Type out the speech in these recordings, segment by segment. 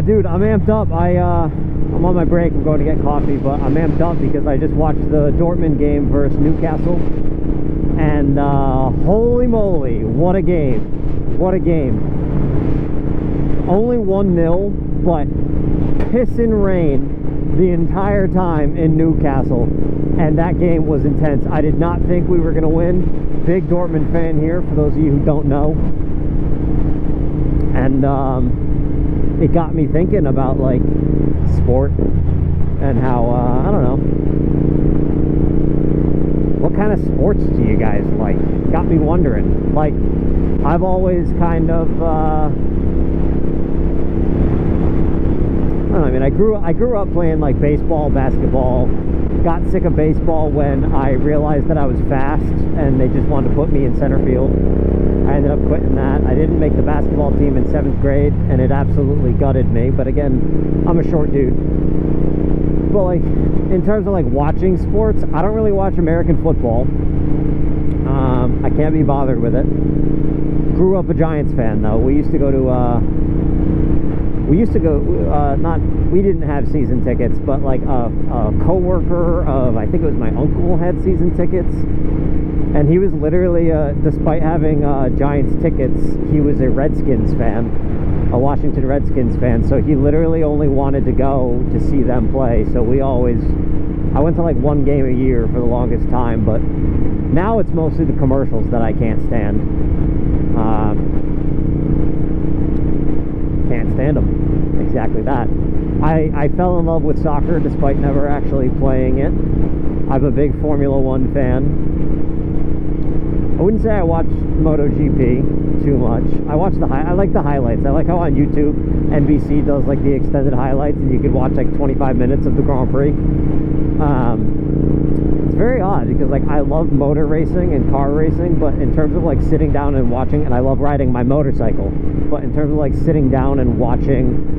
Dude, I'm amped up. I'm on my break. I'm going to get coffee, but I'm amped up because I just watched the Dortmund game versus Newcastle, and holy moly, what a game! What a game! Only 1-0, but pissing rain the entire time in Newcastle, and that game was intense. I did not think we were going to win. Big Dortmund fan here, for those of you who don't know, and it got me thinking about like sport and how I don't know, what kind of sports do you guys like? Got me wondering. Like, I've always kind of I don't know, I mean, I grew up playing like baseball, basketball. Got sick of baseball when I realized that I was fast and they just wanted to put me in center field. I ended up quitting that. I didn't make the basketball team in 7th grade, and it absolutely gutted me. But again, I'm a short dude. But like, in terms of like watching sports, I don't really watch American football. I can't be bothered with it. Grew up a Giants fan though. We used to go, we didn't have season tickets, but like a co-worker of, I think it was my uncle, had season tickets. And he was literally, despite having Giants tickets, he was a Redskins fan, a Washington Redskins fan. So he literally only wanted to go to see them play. So I went to like one game a year for the longest time, but now it's mostly the commercials that I can't stand. Can't stand them. Exactly that. I fell in love with soccer despite never actually playing it. I'm a big Formula One fan. I wouldn't say I watch MotoGP too much. I like the highlights. I like how on YouTube NBC does like the extended highlights, and you could watch like 25 minutes of the Grand Prix. It's very odd because like I love motor racing and car racing, but in terms of like sitting down and watching, and I love riding my motorcycle, but in terms of like sitting down and watching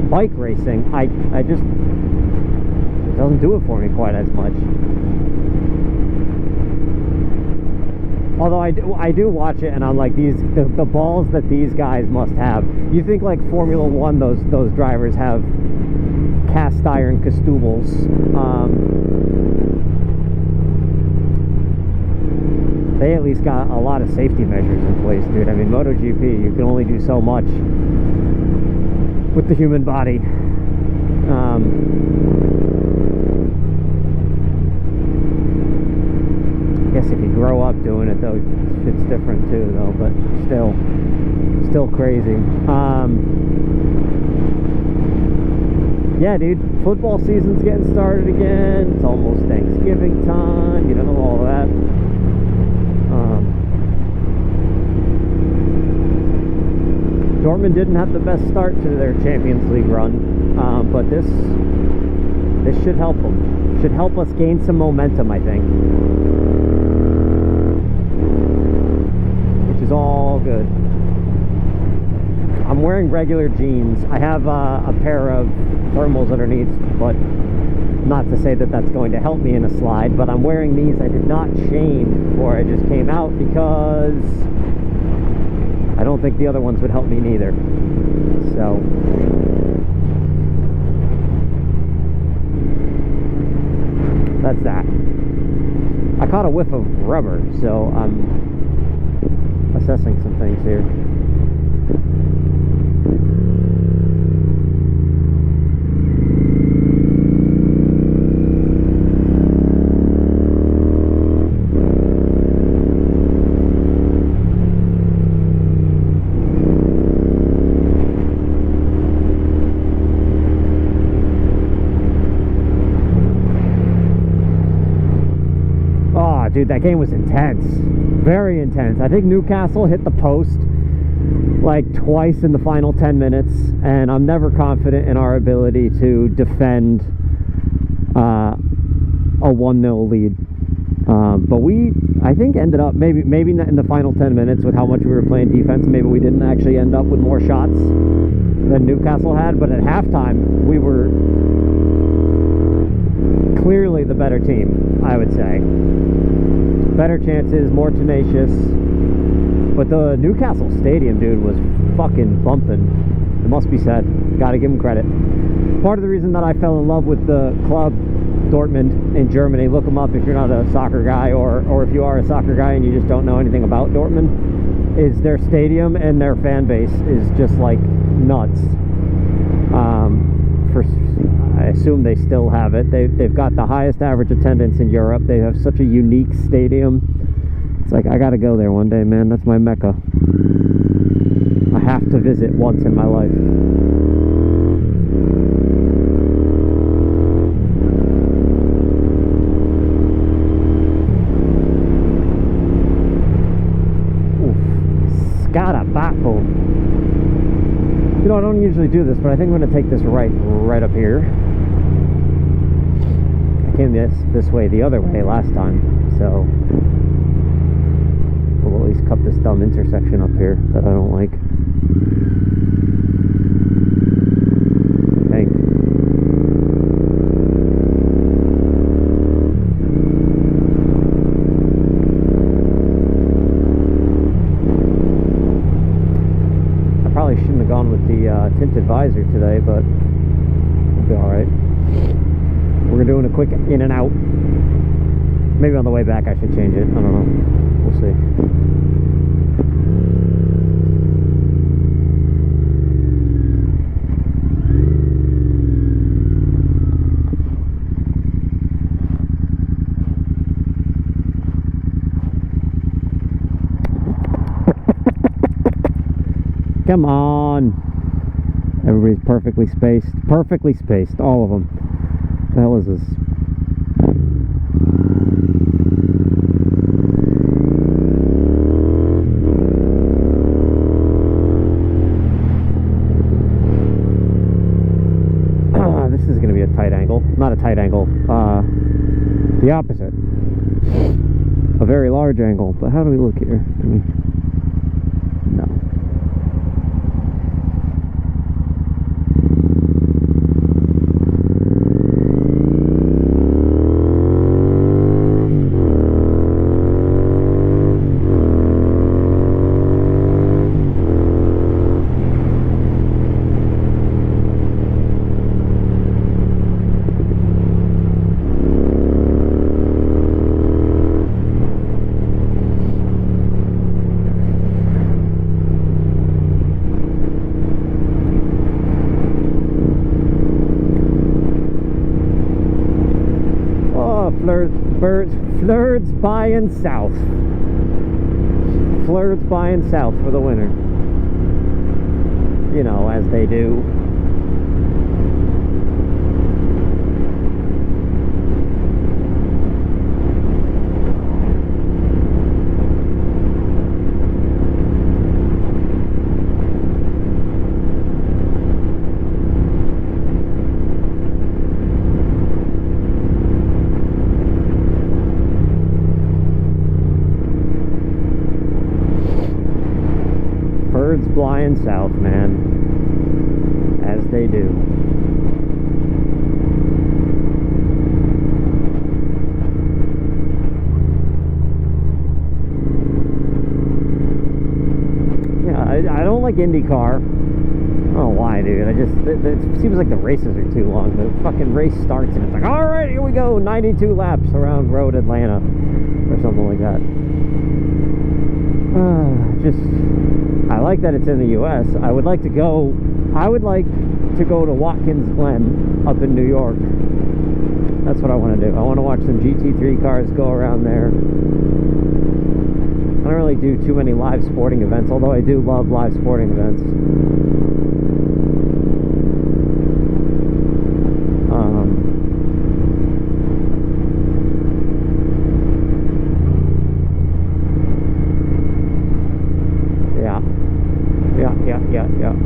bike racing, I just, it doesn't do it for me quite as much. Although I do watch it, and I'm like, the balls that these guys must have. You think like Formula One, those drivers have cast iron castoodles. They at least got a lot of safety measures in place, dude. I mean, MotoGP, you can only do so much with the human body. I guess if you grow up doing it though, shit's different too though, but still crazy. Yeah, dude, football season's getting started again. It's almost Thanksgiving time, you know, all that. Dortmund didn't have the best start to their Champions League run, but this should help them. Should help us gain some momentum, I think. Which is all good. I'm wearing regular jeans. I have a pair of thermals underneath, but not to say that that's going to help me in a slide, but I'm wearing these. I did not change before I just came out because I don't think the other ones would help me neither. So that's that. I caught a whiff of rubber, so I'm assessing some things here. Dude, that game was intense. Very intense. I think Newcastle hit the post like twice in the final 10 minutes, and I'm never confident in our ability to defend a 1-0 lead. But we, I think, ended up maybe not in the final 10 minutes with how much we were playing defense. Maybe we didn't actually end up with more shots than Newcastle had, but at halftime we were clearly the better team, I would say. Better chances, more tenacious, But the Newcastle Stadium, dude, was fucking bumping. It must be said. Gotta give them credit. Part of the reason that I fell in love with the club Dortmund in Germany, look them up if you're not a soccer guy, or if you are a soccer guy and you just don't know anything about Dortmund, is their stadium and their fan base is just like nuts. I assume they still have it. They've got the highest average attendance in Europe. They have such a unique stadium. It's like, I gotta go there one day, man. That's my mecca. I have to visit once in my life. Oof. Scarabapo. You know, I don't usually do this, but I think I'm going to take this right up here. I came this way the other way last time, so we'll at least cut this dumb intersection up here that I don't like. I think. Probably shouldn't have gone with the tinted visor today, but we'll be alright. We're doing a quick in and out. Maybe on the way back I should change it. I don't know. We'll see. Come on. Everybody's perfectly spaced. Perfectly spaced. All of them. What the hell is this? This is going to be a tight angle. Not a tight angle. The opposite. A very large angle. But how do we look here? No. Flirts buying south. Flirts buying south for the winter. You know, as they do. Flying south, man, as they do. Yeah, I don't like IndyCar. I don't know why, dude. It seems like the races are too long. The fucking race starts and it's like, all right, here we go, 92 laps around Road Atlanta or something like that. I like that it's in the US. I would like to go to Watkins Glen up in New York. That's what I want to do. I want to watch some GT3 cars go around there. I don't really do too many live sporting events, although I do love live sporting events.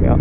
Yeah.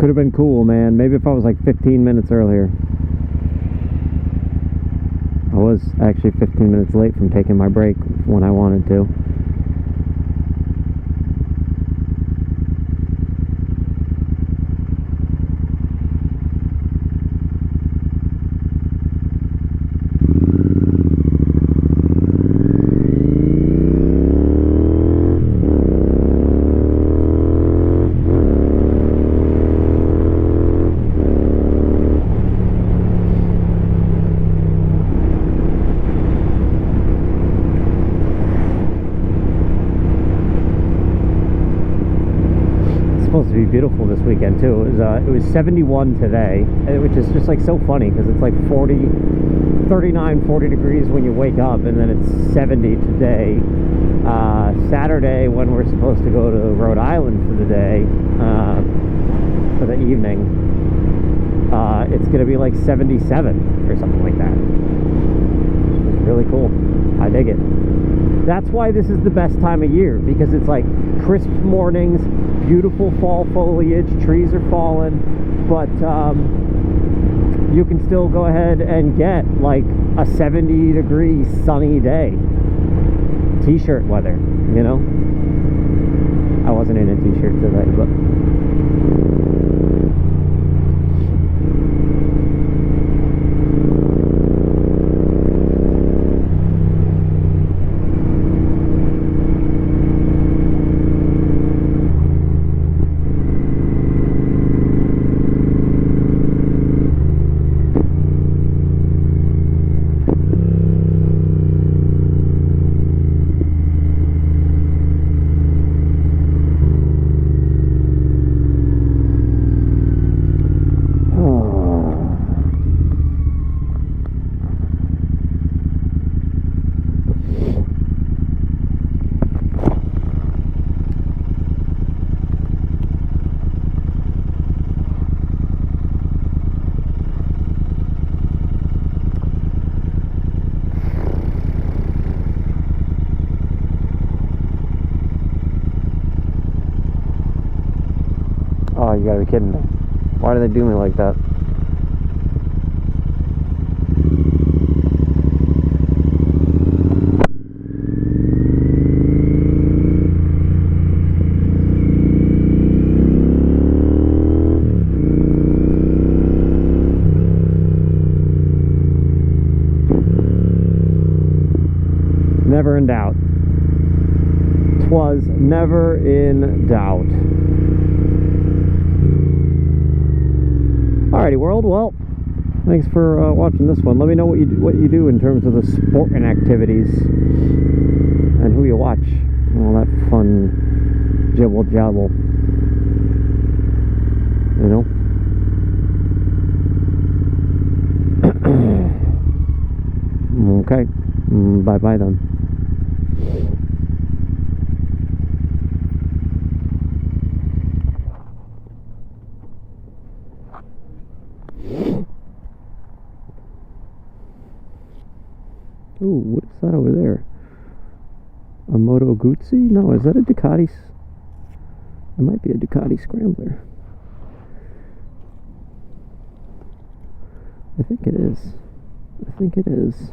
Could have been cool, man. Maybe if I was like 15 minutes earlier. I was actually 15 minutes late from taking my break when I wanted to. Supposed to be beautiful this weekend too. It was 71 today, which is just like so funny because it's like 39, 40 degrees when you wake up, and then it's 70 today. Saturday, when we're supposed to go to Rhode Island for the day, for the evening, it's gonna be like 77 or something like that. It's really cool. I dig it. That's why this is the best time of year, because it's like crisp mornings, beautiful fall foliage, trees are falling, but you can still go ahead and get like a 70-degree sunny day. T-shirt weather, you know? I wasn't in a t-shirt today, but oh, you gotta be kidding me. Why do they do me like that? Never in doubt. 'Twas never in doubt. Alrighty, world. Well, thanks for watching this one. Let me know what you do in terms of the sporting activities and who you watch. All that fun jibble jabble. You know. Okay. Bye bye then. Ooh, what is that over there? A Moto Guzzi? No, is that a Ducati? It might be a Ducati Scrambler. I think it is. I think it is.